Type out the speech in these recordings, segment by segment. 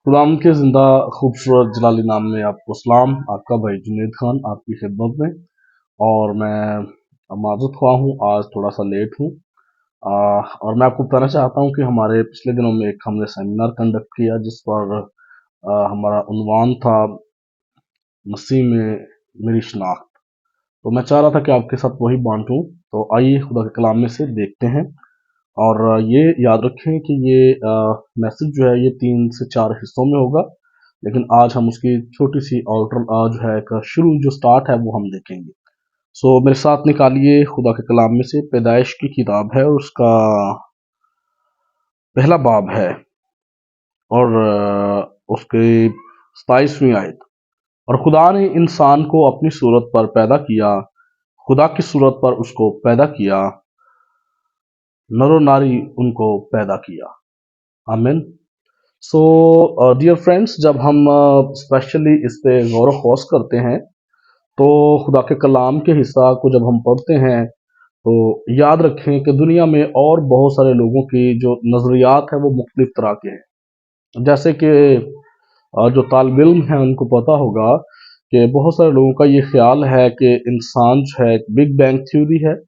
खुदाम के ज़िंदा खूबसूरत जलाली नाम में आपको सलाम। आपका भाई जुनैद खान आपकी खिदमत में। और मैं माज़रत ख़्वाह हूँ, आज थोड़ा सा लेट हूँ। और मैं आपको बताना चाहता हूँ कि हमारे पिछले दिनों में एक हमने सेमिनार कंडक्ट किया जिस पर हमारा उन्वान था मसीह में मेरी शनाख्त। तो मैं चाह रहा था कि आपके साथ वही बांटूं। तो आइए खुदा के कलाम में से देखते हैं। और ये याद रखें कि ये मैसेज जो है ये 3 से 4 हिस्सों में होगा, लेकिन आज हम उसकी छोटी सी ऑल्टर जो है एक शुरू जो स्टार्ट है वो हम देखेंगे। सो मेरे साथ निकालिए खुदा के कलाम में से पैदाइश की किताब है और उसका पहला बाब है और उसके 27वीं आयत। और खुदा ने इंसान को अपनी सूरत पर पैदा किया, खुदा की सूरत पर उसको पैदा किया, नरो नारी उनको पैदा किया। आमीन। सो डियर फ्रेंड्स, जब हम स्पेशली इस पे गौर ख़ौस करते हैं तो खुदा के कलाम के हिस्सा को जब हम पढ़ते हैं तो याद रखें कि दुनिया में और बहुत सारे लोगों की जो नज़रियात है वो मुख्तलिफ तरह के हैं। जैसे कि जो तालिब इल्म हैं उनको पता होगा कि बहुत सारे लोगों का ये ख्याल है कि इंसान जो है एक बिग बैंग थ्योरी है,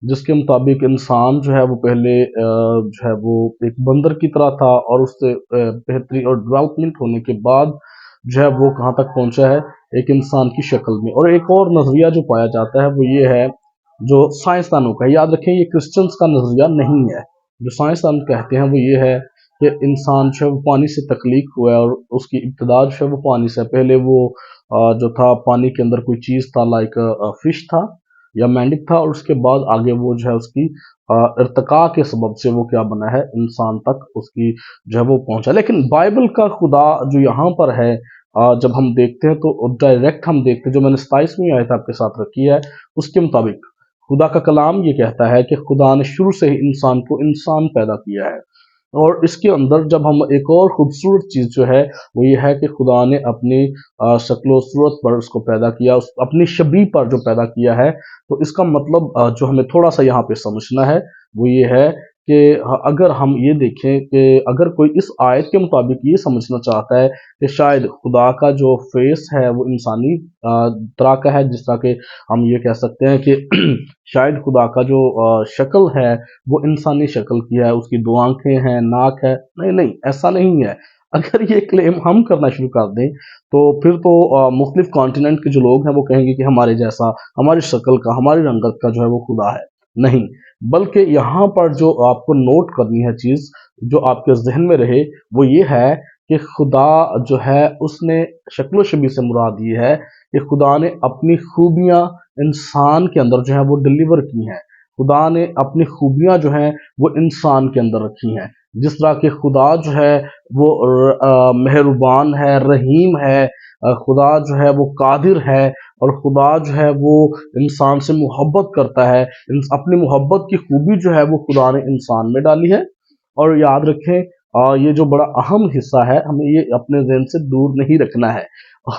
जिसके मुताबिक इंसान जो है वो पहले जो है वो एक बंदर की तरह था और उससे बेहतरी और डेवलपमेंट होने के बाद जो है वो कहाँ तक पहुंचा है, एक इंसान की शक्ल में। और एक और नज़रिया जो पाया जाता है वो ये है जो साइंसदानों का। याद रखें ये क्रिश्चियंस का नज़रिया नहीं है। जो साइंसदान कहते हैं वो ये है कि इंसान जो है वो पानी से तख्लीक हुआ है और उसकी इब्तदा जो है वो पानी से। पहले वो जो था पानी के अंदर कोई चीज़ था, लाइक फिश था या मेंढक था, और उसके बाद आगे वो जो है उसकी इर्तिका के सबब से वो क्या बना है, इंसान तक उसकी जो है वो पहुंचा। लेकिन बाइबल का खुदा जो यहाँ पर है, जब हम देखते हैं तो डायरेक्ट हम देखते हैं, जो मैंने 27वीं आयत आपके साथ रखी है उसके मुताबिक खुदा का कलाम ये कहता है कि खुदा ने शुरू से ही इंसान को इंसान पैदा किया है। और इसके अंदर जब हम एक और खूबसूरत चीज़ जो है वो ये है कि खुदा ने अपनी शक्ल सूरत पर उसको पैदा किया, उस अपनी शबीह पर जो पैदा किया है। तो इसका मतलब जो हमें थोड़ा सा यहाँ पे समझना है वो ये है कि अगर हम ये देखें कि अगर कोई इस आयत के मुताबिक ये समझना चाहता है कि शायद खुदा का जो फेस है वो इंसानी तरह का है, जिस तरह के हम ये कह सकते हैं कि शायद खुदा का जो शक्ल है वो इंसानी शक्ल की है, उसकी 2 आंखें हैं, नाक है। नहीं नहीं, ऐसा नहीं है। अगर ये क्लेम हम करना शुरू कर दें तो फिर तो मुख्तलिफ कॉन्टिनेंट के जो लोग हैं वो कहेंगे कि हमारे जैसा, हमारी शक्ल का, हमारी रंगत का जो है वो खुदा है। नहीं, बल्कि यहाँ पर जो आपको नोट करनी है चीज़, जो आपके जहन में रहे, वो ये है कि खुदा जो है उसने शक्ल शबीह से मुराद ये है कि खुदा ने अपनी खूबियाँ इंसान के अंदर जो है वो डिलीवर की हैं। खुदा ने अपनी खूबियाँ जो हैं वो इंसान के अंदर रखी हैं। जिस तरह के खुदा जो है वो मेहरबान है, रहीम है, खुदा जो है वो कादिर है, और खुदा जो है वो इंसान से मोहब्बत करता है। अपनी मोहब्बत की खूबी जो है वो खुदा ने इंसान में डाली है। और याद रखें ये जो बड़ा अहम हिस्सा है हमें ये अपने ज़हन से दूर नहीं रखना है।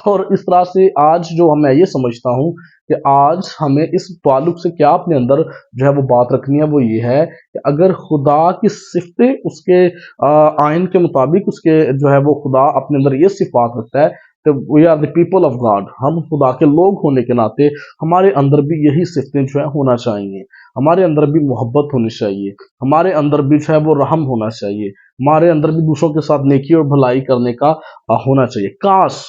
और इस तरह से आज जो मैं ये समझता हूँ कि आज हमें इस ताल्लुक से क्या अपने अंदर जो है वो बात रखनी है वो ये है कि अगर खुदा की सिफ़तें उसके आइन के मुताबिक उसके जो है वो खुदा अपने अंदर ये सिफ़ात रखता है, तो we are the people of God, हम खुदा के लोग होने के नाते हमारे अंदर भी यही सिफ़तें जो है होना चाहिए। हमारे अंदर भी मोहब्बत होनी चाहिए, हमारे अंदर भी जो है वो रहम होना चाहिए, हमारे अंदर भी दूसरों के साथ नेकी और भलाई करने का होना चाहिए। काश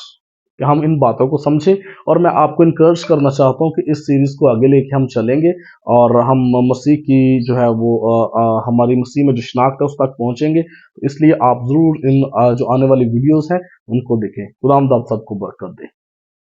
कि हम इन बातों को समझें। और मैं आपको इनकरेज करना चाहता हूँ कि इस सीरीज़ को आगे लेके हम चलेंगे और हम मसीह की जो है वो हमारी मसीह में जो शनाख्त है उस तक पहुँचेंगे। तो इसलिए आप ज़रूर इन जो आने वाली वीडियोज़ हैं उनको देखें। खुदावंद आप सबको बरकत दे।